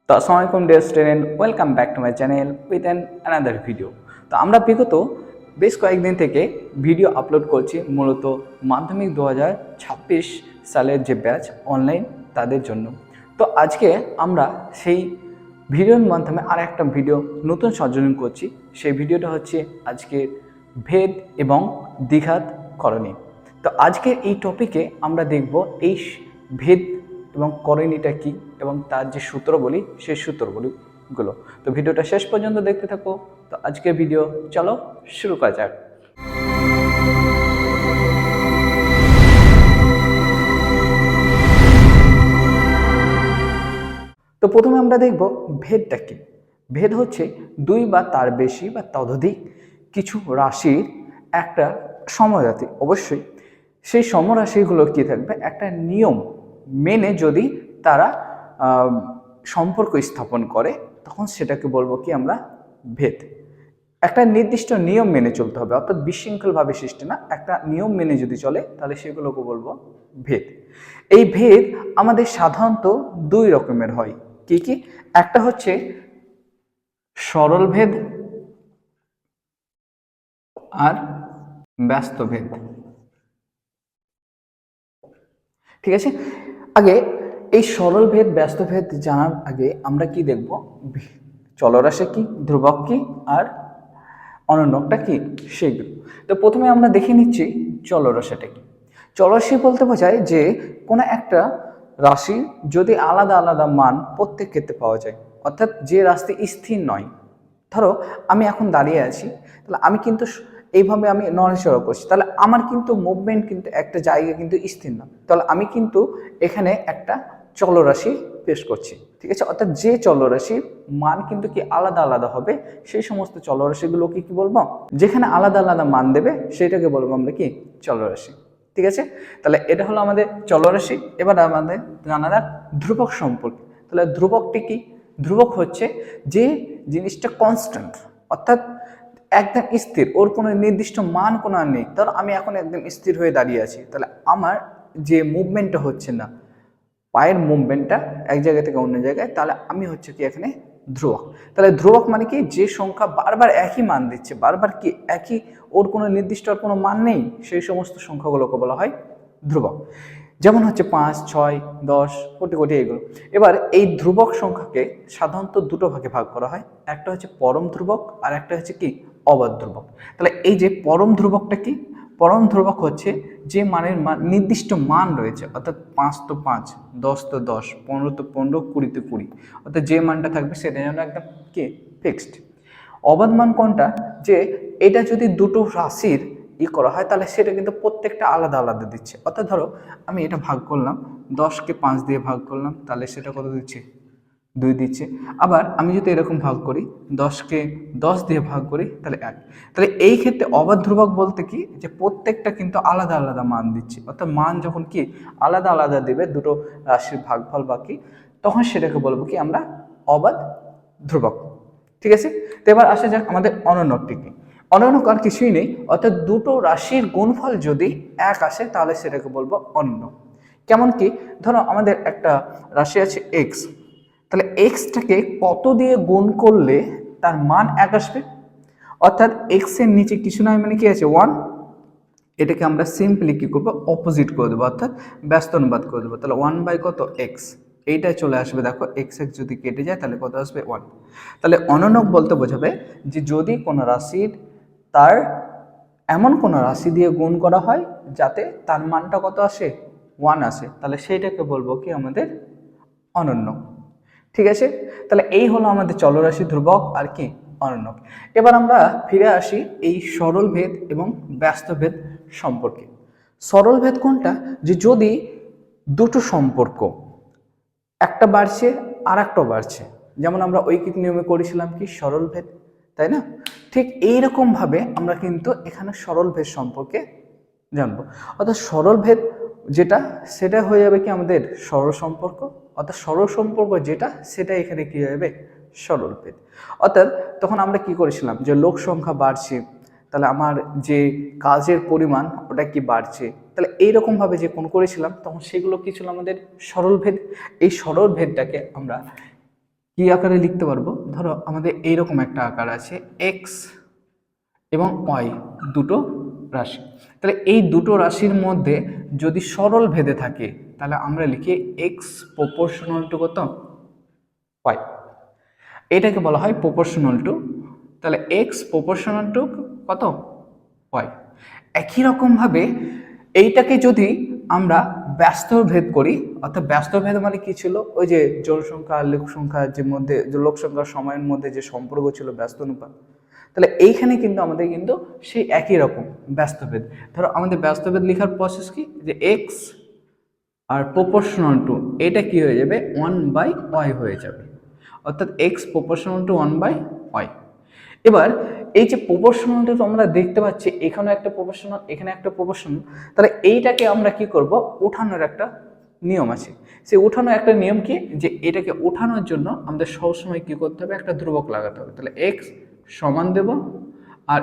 তো আসসালামু আলাইকুম dear student, welcome back to my channel with an another video. তো আমরা বিগত বেশ কয়েকদিন থেকে ভিডিও আপলোড করছি মূলত মাধ্যমিক 2026 সালের যে ব্যাচ অনলাইন তাদের জন্য। তো আজকে আমরা সেই ভিডিওর মাধ্যমে আর একটা ভিডিও নতুন সংযোজন করছি। সেই ভিডিওটা হচ্ছে আজকে ভেদ এবং দ্বিঘাত করণী। তো আজকের এই টপিকে আমরা দেখব এই ভেদ এবং করণীটা কি এবং তার যে সূত্র বলি সেই সূত্রগুলো। তো ভিডিওটা শেষ পর্যন্ত দেখতে থাকো। তো আজকের ভিডিও চলো শুরু করা যাক। তো প্রথমে আমরা দেখব ভেদটা কি। ভেদ হচ্ছে দুই বা তার বেশি বা ততোধিক কিছু রাশির একটা সমরাশি। অবশ্যই সেই সমরাশিগুলো কি থাকবে, একটা নিয়ম মেনে যদি তারা সম্পর্ক স্থাপন করে তখন সেটাকে বলবো কি আমরা ভেদ। একটা নির্দিষ্ট নিয়ম মেনে চলতে হবে, অর্থাৎ বিশৃঙ্খলভাবে সৃষ্টি না, একটা নিয়ম মেনে যদি চলে তাহলে সেগুলোকে বলবো ভেদ। এই ভেদ আমাদের সাধারণত দুই রকমের হয়। কি কি? একটা হচ্ছে সরল ভেদ আর ব্যস্ত ভেদ। ঠিক আছে, আগে এই সরল ভেদ ব্যস্ত ভেদ জানার আগে আমরা কি দেখব, চলরাশি কি, ধ্রুবক কি আর অনন্যকটা কি সেগুলো। তো প্রথমে আমরা দেখে নিচ্ছি চলরাশিটা কি। চলরাশি বলতে বোঝায় যে কোনো একটা রাশি যদি আলাদা আলাদা মান প্রত্যেক ক্ষেত্রে পাওয়া যায়, অর্থাৎ যে রাশি স্থির নয়। ধরো আমি এখন দাঁড়িয়ে আছি, তাহলে আমি কিন্তু এইভাবে আমি নড়াচড়া করছি, তাহলে আমার কিন্তু মুভমেন্ট কিন্তু একটা জায়গা কিন্তু স্থির না, তাহলে আমি কিন্তু এখানে একটা চলরাশি পেশ করছি। ঠিক আছে, অর্থাৎ যে চলরাশির মান কিন্তু কি আলাদা আলাদা হবে, সেই সমস্ত চলরাশিগুলোকে কি বলবো, যেখানে আলাদা আলাদা মান দেবে সেটাকে বলবো আমরা কি চলরাশি। ঠিক আছে, তাহলে এটা হলো আমাদের চলরাশি। এবার আমাদের জানা যাক ধ্রুবক সম্পর্কে। তাহলে ধ্রুবকটি কি? ধ্রুবক হচ্ছে যে জিনিসটা কনস্ট্যান্ট, অর্থাৎ একদম স্থির, ওর কোনো নির্দিষ্ট মান কোনো আর নেই। ধরো আমি এখন একদম স্থির হয়ে দাঁড়িয়ে আছি, তাহলে আমার যে মুভমেন্টটা হচ্ছে না, পায়ের মুভমেন্টটা এক জায়গা থেকে অন্য জায়গায়, তাহলে আমি হচ্ছে কি এখানে ধ্রুবক। তাহলে ধ্রুবক মানে কি, যে সংখ্যা বারবার একই মান দিচ্ছে, বারবার কি একই, ওর কোনো নির্দিষ্ট আর কোনো মান নেই, সেই সমস্ত সংখ্যাগুলোকে বলা হয় ধ্রুবক। যেমন হচ্ছে 5, 6, 10, কোটি কোটি এগুলো। এবার এই ধ্রুবক সংখ্যাকে সাধারণত দুটো ভাগে ভাগ করা হয়, একটা হচ্ছে পরম ধ্রুবক আর একটা হচ্ছে কি অবাধ ধ্রুবক। তাহলে এই যে পরম ধ্রুবকটা কি, পরম ধ্রুবক হচ্ছে যে মানের নির্দিষ্ট মান রয়েছে, অর্থাৎ 5 তো 5, 10 তো 10, 15 তো 15, 20 তো 20, অর্থাৎ যে মানটা থাকবে সেটা যেন একদম কি ফিক্সড। অবাধ মান কোনটা, যে এটা যদি দুটো রাশির করা হয় তাহলে সেটা কিন্তু প্রত্যেকটা আলাদা আলাদা দিচ্ছে। অর্থাৎ ধরো আমি এটা ভাগ করলাম, 10কে 5 দিয়ে ভাগ করলাম, তাহলে সেটা কত দিচ্ছে, 2 দিচ্ছে। আবার আমি যদি এরকম ভাগ করি, 10কে 10 দিয়ে ভাগ করি, তাহলে 1। তাহলে এই ক্ষেত্রে অবাধ ধ্রুবক বলতে কি, যে প্রত্যেকটা কিন্তু আলাদা আলাদা মান দিচ্ছে, অর্থাৎ মান যখন কি আলাদা আলাদা দেবে দুটো রাশির ভাগফল বাকি, তখন সেটাকে বলবো কি আমরা অবাধ ধ্রুবক। ঠিক আছে, তো এবার আসা যাক আমাদের অনন্যকটি কি। অনন্যক আর কিছুই নেই, অর্থাৎ দুটো রাশির গুণফল যদি এক আসে তাহলে সেটাকে বলবো অনন্য। কেমন কি, ধরো আমাদের একটা রাশি আছে এক্স, তাহলে এক্সটাকে কত দিয়ে গুণ করলে তার মান এক আসবে, অর্থাৎ এক্স এর নিচে কিছু নয় মানে কি আছে 1, এটাকে আমরা সিম্পলি কি করবো, অপোজিট করে দেবো, অর্থাৎ ব্যস্ত অনুবাদ করে দেবো। তাহলে 1 কত এক্স, এইটাই চলে আসবে। দেখো এক্স এক্স যদি কেটে যায় তাহলে কত আসবে 1। তাহলে অননক বলতে বোঝাবে যে যদি কোনো রাশির তার এমন কোনো রাশি দিয়ে গুণ করা হয় যাতে তার মানটা কত আসে, 1 আসে, তাহলে সেইটাকে বলবো কি আমাদের অনন্য। ঠিক আছে, তাহলে এই হলো আমাদের চলরাশি, ধ্রুবক আর কি অনন্যক। এবার আমরা ফিরে আসি এই সরল ভেদ এবং ব্যস্ত ভেদ সম্পর্কে। সরল ভেদ কোনটা, যে যদি দুটো সম্পর্ক একটা বাড়ছে আর একটাও বাড়ছে, যেমন আমরা ঐকিক নিয়মে করেছিলাম কি সরল ভেদ, তাই না? ঠিক এইরকম ভাবে আমরা কিন্তু এখানে সরল ভেদ সম্পর্কে জানবো। অর্থাৎ সরল ভেদ যেটা, সেটা হয়ে যাবে কি আমাদের সরল সম্পর্ক, অর্থাৎ সরল সম্পর্ক যেটা সেটা এখানে কি হয়ে যাবে সরল ভেদ। অর্থাৎ তখন আমরা কি করেছিলাম, যে লোক সংখ্যা বাড়ছে, তাহলে আমার যে কাজের পরিমাণ ওটা কি বাড়ছে, তাহলে এইরকম ভাবে যে কোন করেছিলাম তখন সেগুলো কি ছিল আমাদের সরল ভেদ। এই সরল ভেদটাকে আমরা কি আকারে লিখতে পারবো, ধরো আমাদের এইরকম একটা আকার আছে এক্স এবং ওয়াই দুটো রাশি। তাহলে এই দুটো রাশির মধ্যে যদি সরল ভেদে থাকে তাহলে আমরা লিখি এক্স প্রপোর্শনাল টু কত ওয়াই, এটাকে বলা হয় প্রপোর্শনাল টু। তাহলে এক্স প্রপোর্শনাল টু কত ওয়াই। একই রকমভাবে এইটাকে যদি আমরা ব্যস্ত ভেদ করি, অর্থাৎ ব্যস্ত ভেদ মানে কি ছিল, ওই যে জনসংখ্যা আর লোক সংখ্যার যে মধ্যে যে লোক সংখ্যার সময়ের মধ্যে যে সম্পর্ক ছিল ব্যস্ত অনুপাত, তাহলে এইখানে কিন্তু আমাদের কিন্তু সেই একই রকম ব্যস্তভেদ। ধরো আমাদের ব্যস্তভেদ লেখার প্রসেস কি, যে এক্স আর প্রপোর্শনাল টু এটা কি হয়ে যাবে 1/y হয়ে যাবে, অর্থাৎ এক্স প্রপোর্শনাল টু 1/y। এবার এই যে প্রপোর্শনালটা তো আমরা দেখতে পাচ্ছি এখানে একটা প্রপোর্শনাল এখানে একটা প্রপোর্শনাল, তাহলে এইটাকে আমরা কি করব, উঠানোর একটা নিয়ম আছে। সেই উঠানোর একটা নিয়ম কি, যে এটাকে উঠানোর জন্য আমাদের সবসময় কি করতে হবে, একটা ধ্রুবক লাগাতে হবে। তাহলে এক্স সমান দেব আর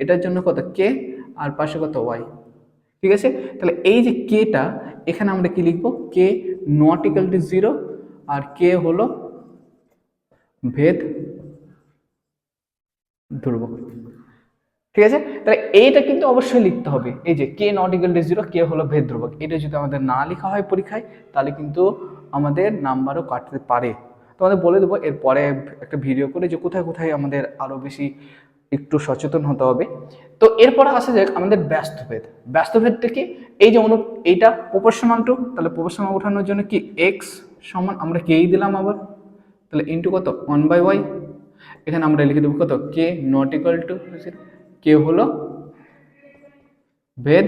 এটার জন্য কত কে আর পাশে কত ওয়াই, ঠিক আছে। তাহলে এই যে কেটা এখানে আমরা কি লিখবো, কে নট ইকুয়াল টু 0 আর কে হলো ভেদ ধ্রুবক, ঠিক আছে। তাহলে এইটা কিন্তু অবশ্যই লিখতে হবে, এই যে কে নট ইকুয়াল টু 0 কে হলো ভেদ ধ্রুবক। এটা যদি আমাদের না লেখা হয় পরীক্ষায় তাহলে কিন্তু আমাদের নাম্বারও কাটতে পারে। তোমাদের বলে দেবো এরপরে একটা ভিডিও করে যে কোথায় কোথায় আমাদের আরো বেশি একটু সচেতন হতে হবে। তো এরপরে আসা যাক আমাদের ব্যস্তভেদ। ব্যস্তভেদটা কি, এই যে এইটা প্রপোর্শনাল টু, তাহলে প্রপোর্শনাল ওঠানোর জন্য কি এক্স সমান আমরা কেই দিলাম আবার, তাহলে ইন্টু কত 1/y, এখানে আমরা লিখে দেবো কত কে নট ইকুয়াল টু 0, কে হলো ভেদ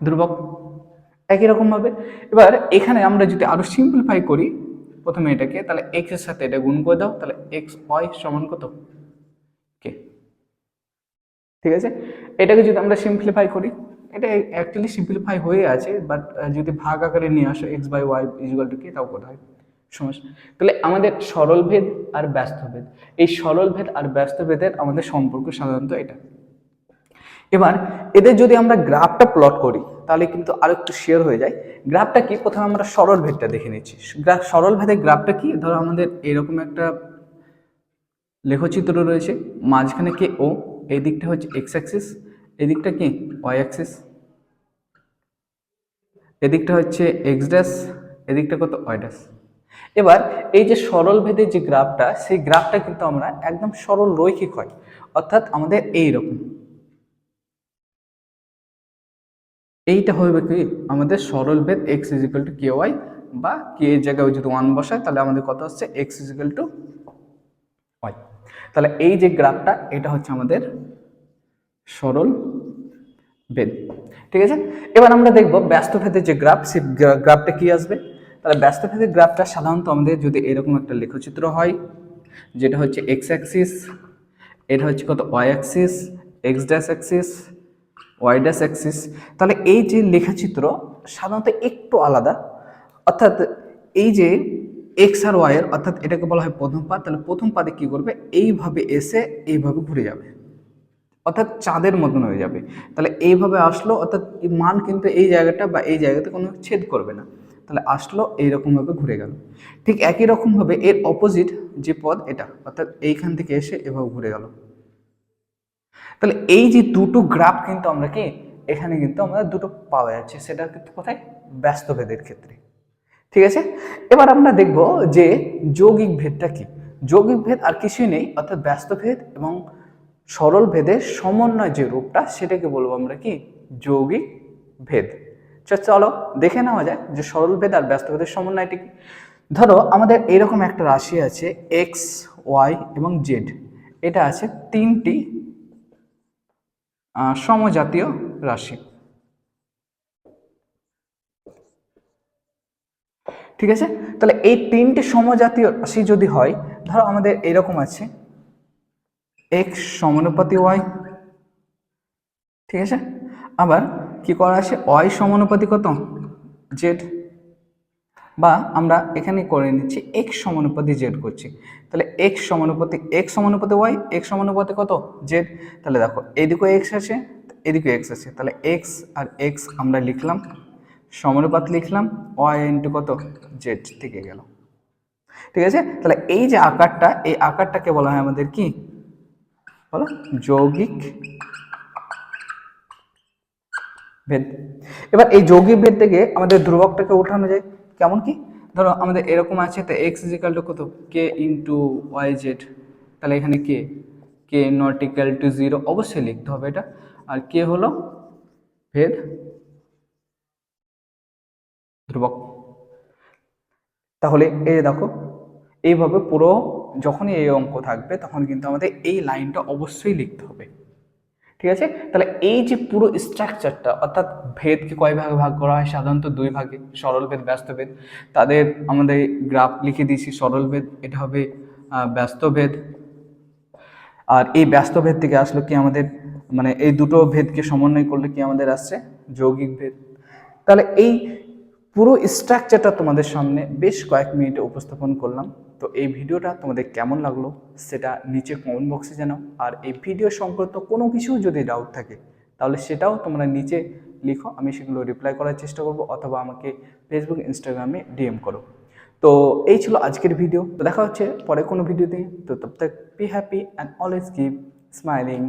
ধ্রুবক। একই রকম ভাবে এবার এখানে আমরা যদি আরো সিম্পলিফাই করি প্রথমে এটাকে, তাহলে এক্স এর সাথে এটা গুণ করে দাও, তাহলে এক্স ওয়াই সমান কত কে, ঠিক আছে। এটাকে যদি আমরা সিম্পলিফাই করি, এটা অ্যাকচুয়ালি সিম্পলিফাই হয়ে আছে, বাট যদি ভাগ আকারে নিয়ে আসো x/y ইকুয়াল টু কে, তাও কোথায় সমস্যা। তাহলে আমাদের সরল ভেদ আর ব্যস্ত ভেদ, এই সরল ভেদ আর ব্যস্ত ভেদের আমাদের সম্পর্ক সাধারণত এটা। এবার এদের যদি আমরা গ্রাফটা প্লট করি তাহলে কিন্তু আরো একটু শেয়ার হয়ে যায়। গ্রাফটা কি, প্রথমে আমরা সরল ভেদটা দেখে নিচ্ছি। সরল ভেদের গ্রাফটা কি, ধরো আমাদের এরকম একটা লেখচিত্র রয়েছে, মাঝখানে কে ও, এই দিকটা হচ্ছে এক্স অ্যাক্সিস, এই দিকটা কি ওয়াই অ্যাক্সিস, এদিকটা হচ্ছে এক্স ড্যাশ, এদিকটা কত ওয়াই ড্যাশ। এবার এই যে সরল ভেদের যে গ্রাফটা, সেই গ্রাফটা কিন্তু আমরা একদম সরল রৈখিক হয়, অর্থাৎ আমাদের এইরকম, এইটা হবে কি আমাদের সরল ভেদ x is equal to k y, বা কে এর জায়গায় যদি 1 বসায় তাহলে আমাদের কত হচ্ছে x is equal to y. তাহলে এই যে গ্রাফটা এটা হচ্ছে আমাদের সরল ভেদ, ঠিক আছে। এবার আমরা দেখব ব্যস্ত ভেদের যে গ্রাফ, সেই গ্রাফটা কি আসবে। তাহলে ব্যস্ত ভেদের গ্রাফটা সাধারণত আমাদের যদি এরকম একটা লেখচিত্র হয়, যেটা হচ্ছে এক্স অ্যাক্সিস, এটা হচ্ছে কত y axis, x dash axis, y dash axis. তাহলে এই যে লেখচিত্র সাধারণত একটু আলাদা, অর্থাৎ এই যে এক্স আর ওয়াই এর, অর্থাৎ এটাকে বলা হয় প্রথম পাদ। তাহলে প্রথম পাদে কি করবে, এইভাবে এসে এইভাবে ঘুরে যাবে, অর্থাৎ চাঁদের মতন হয়ে যাবে। তাহলে এইভাবে আসলো, অর্থাৎ মান কিন্তু এই জায়গাটা বা এই জায়গাতে কোনো ছেদ করবে না, তাহলে আসলো এইরকমভাবে ঘুরে গেল। ঠিক একই রকমভাবে এর অপোজিট যে পদ এটা, অর্থাৎ এইখান থেকে এসে এভাবে ঘুরে গেল। তাহলে এই যে দুটো গ্রাফ কিন্তু আমরা কি এখানে কিন্তু আমরা দুটো পাওয়া যাচ্ছে, সেটা কিন্তু কোথায়, ব্যস্ত ভেদের ক্ষেত্রে, ঠিক আছে। এবার আমরা দেখব যে যৌগিক ভেদটা কি। যৌগিক ভেদ আর কিছুই নেই, অর্থাৎ ব্যস্ত ভেদ এবং সরল ভেদের সমন্বয় যে রূপটা, সেটাকে বলবো আমরা কি যৌগিক ভেদ। চলো দেখে নেওয়া যায় যে সরল ভেদ আর ব্যস্ত ভেদের সমন্বয়টি কি। ধরো আমাদের এরকম একটা রাশি আছে এক্স ওয়াই এবং জেড, এটা আছে তিনটি সমজাতীয় রাশি, ঠিক আছে। তাহলে এই তিনটি সমজাতীয় রাশি যদি হয়, ধরো আমাদের এরকম আছে এক্স সমানুপাতি ওয়াই, ঠিক আছে। আবার কি করা আছে ওয়াই সমানুপাতি কত জেড, বা আমরা এখানে করে নিচ্ছি এক্স সমানুপাতি জেড করছি। তাহলে এক্স সমানুপাতি ওয়াই, এক্স সমানুপাতি কত জেড। তাহলে দেখো এদিকে এক্স আছে এদিকে এক্স আছে, তাহলে এক্স আর এক্স আমরা লিখলাম, সমানুপাত লিখলাম, ওয়াই ইন্টু কত জেড থেকে গেল। ঠিক আছে, তাহলে এই যে আকারটা, এই আকারটাকে বলা হয় আমাদের কি, বলো, যৌগিক ভেদ। এবার এই যৌগিক ভেদ থেকে আমাদের ধ্রুবকটাকে উঠানো যায় কেমন কি, ধরো আমাদের এরকম আছে, তো এক্স ইজিক্যাল টু কত, কে ইন্টু ওয়াই জেড, তাহলে এখানে কে, কে নট ইকুয়াল টু জিরো, অবশ্যই লিখতে হবে এটা। আর কে হলো ভেদ ধ্রুবক। তাহলে এই যে দেখো, এইভাবে পুরো যখনই এই অঙ্ক থাকবে তখন কিন্তু আমাদের এই লাইনটা অবশ্যই লিখতে হবে। ঠিক আছে, তাহলে এই যে পুরো স্ট্রাকচারটা, অর্থাৎ ভেদকে কয় ভাগে ভাগ করা হয়, সাধারণত দুই ভাগে, সরল ভেদ, ব্যস্ত ভেদ। তাদের আমাদের গ্রাফ লিখে দিয়েছি, সরল ভেদ এটা হবে ব্যস্ত ভেদ, আর এই ব্যস্ত ভেদ থেকে আসলো কি আমাদের, মানে এই দুটো ভেদকে সমন্বয় করলে কি আমাদের আসছে যৌগিক ভেদ। তাহলে এই পুরো স্ট্রাকচারটা তোমাদের সামনে বেশ কয়েক মিনিটে উপস্থাপন করলাম। তো এই ভিডিওটা তোমাদের কেমন লাগলো সেটা নিচে কমেন্ট বক্সে জানাও, আর এই ভিডিও সংক্রান্ত কোনো কিছু যদি ডাউট থাকে তাহলে সেটাও তোমরা নিচে লিখো, আমি সেগুলো রিপ্লাই করার চেষ্টা করব, অথবা আমাকে ফেসবুক ইনস্টাগ্রামে ডিএম করো। তো এই ছিল আজকের ভিডিও, তো দেখা হচ্ছে পরে কোনো ভিডিওতে। তো তব তক be happy and always keep smiling.